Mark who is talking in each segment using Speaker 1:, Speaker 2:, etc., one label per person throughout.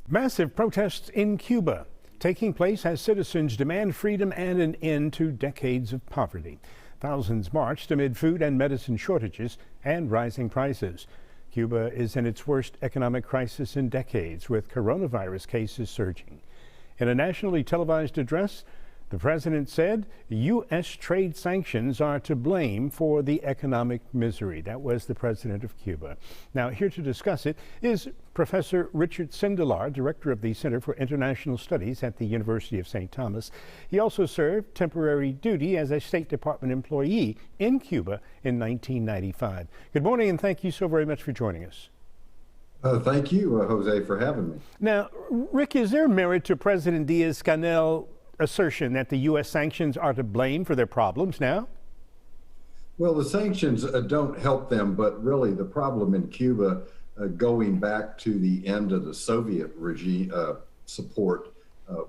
Speaker 1: Massive protests in Cuba taking place as citizens demand freedom and an end to decades of poverty. Thousands marched amid food and medicine shortages and rising prices. Cuba is in its worst economic crisis in decades, with coronavirus cases surging. In a nationally televised address, the president said U.S. trade sanctions are to blame for the economic misery. That was the president of Cuba. Now, here to discuss it is Professor Richard Sindelar, director of the Center for International Studies at the University of St. Thomas. He also served temporary duty as a State Department employee in Cuba in 1995. Good morning, and thank you so very much for joining us.
Speaker 2: Thank you, Jose, for having me.
Speaker 1: Now, Rick, is there merit to President Diaz-Canel's assertion that the U.S. sanctions are to blame for their problems now?
Speaker 2: Well, the sanctions don't help them, but really the problem in Cuba, going back to the end of the Soviet regime support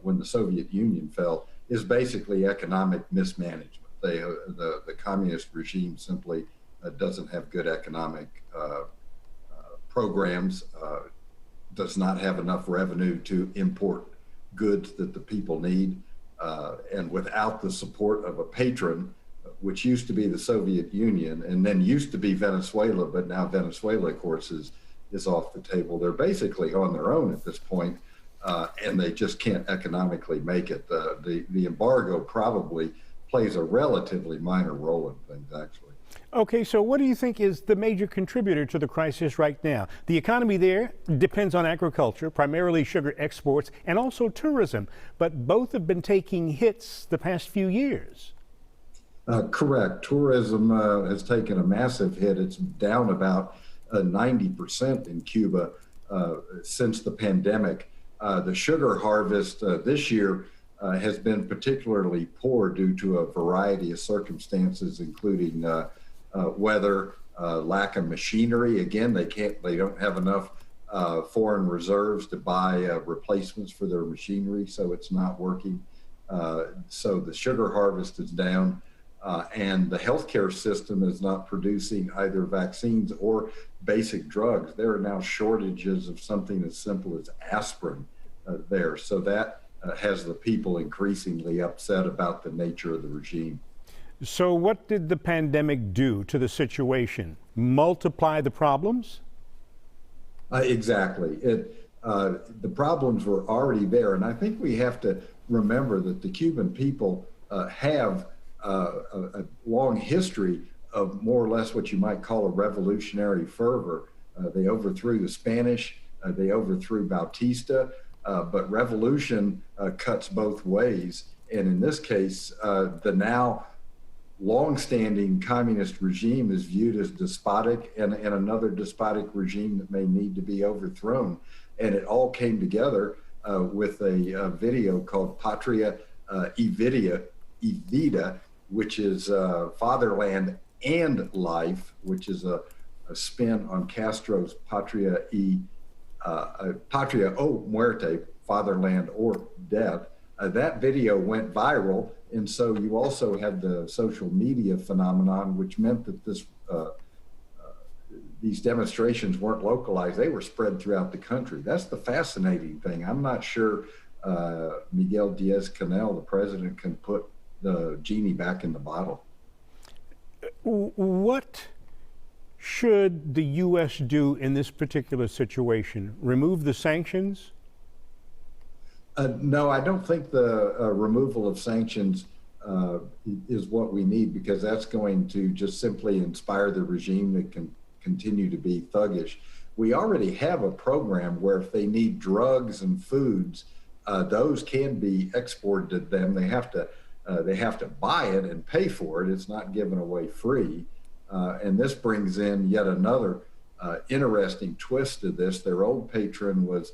Speaker 2: when the Soviet Union fell, is basically economic mismanagement. The communist regime simply doesn't have good economic programs, does not have enough revenue to import goods that the people need. And without the support of a patron, which used to be the Soviet Union and then used to be Venezuela, but now Venezuela, of course, is off the table. They're basically on their own at this point, and they just can't economically make it. The embargo probably plays a relatively minor role in things, actually.
Speaker 1: Okay, so what do you think is the major contributor to the crisis right now? The economy there depends on agriculture, primarily sugar exports, and also tourism, but both have been taking hits the past few years.
Speaker 2: Correct. Tourism has taken a massive hit. It's down about 90% in Cuba since the pandemic. The sugar harvest this year has been particularly poor due to a variety of circumstances, including weather, lack of machinery. Again, they don't have enough foreign reserves to buy replacements for their machinery, so it's not working. So the sugar harvest is down, and the healthcare system is not producing either vaccines or basic drugs. There are now shortages of something as simple as aspirin there. So that has the people increasingly upset about the nature of the regime.
Speaker 1: So what did the pandemic do to the situation? Multiply the problems?
Speaker 2: Exactly. The problems were already there. And I think we have to remember that the Cuban people have a long history of more or less what you might call a revolutionary fervor. They overthrew the Spanish, they overthrew Bautista, but revolution cuts both ways. And in this case, the now long-standing communist regime is viewed as despotic and another despotic regime that may need to be overthrown. And it all came together with a video called Patria y Vida, which is Fatherland and Life, which is a spin on Castro's Patria o Muerte, Fatherland or Death. That video went viral, and so you also had the social media phenomenon, which meant that these demonstrations weren't localized. They were spread throughout the country. That's the fascinating thing. I'm not sure Miguel Diaz-Canel, the president, can put the genie back in the bottle.
Speaker 1: What should the U.S. do in this particular situation? Remove the sanctions?
Speaker 2: No, I don't think the removal of sanctions is what we need, because that's going to just simply inspire the regime that can continue to be thuggish. We already have a program where if they need drugs and foods, those can be exported to them. They have to buy it and pay for it. It's not given away free. And this brings in yet another interesting twist to this. Their old patron was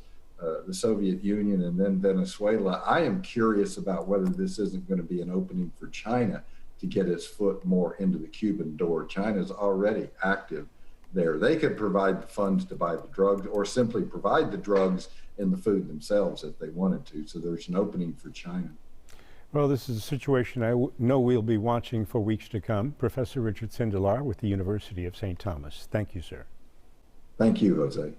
Speaker 2: the Soviet Union and then Venezuela. I am curious about whether this isn't going to be an opening for China to get its foot more into the Cuban door. China's already active there. They could provide the funds to buy the drugs, or simply provide the drugs and the food themselves if they wanted to. So there's an opening for China.
Speaker 1: Well, this is a situation I know we'll be watching for weeks to come. Professor Richard Sindelar with the University of St. Thomas. Thank you, sir.
Speaker 2: Thank you, Jose.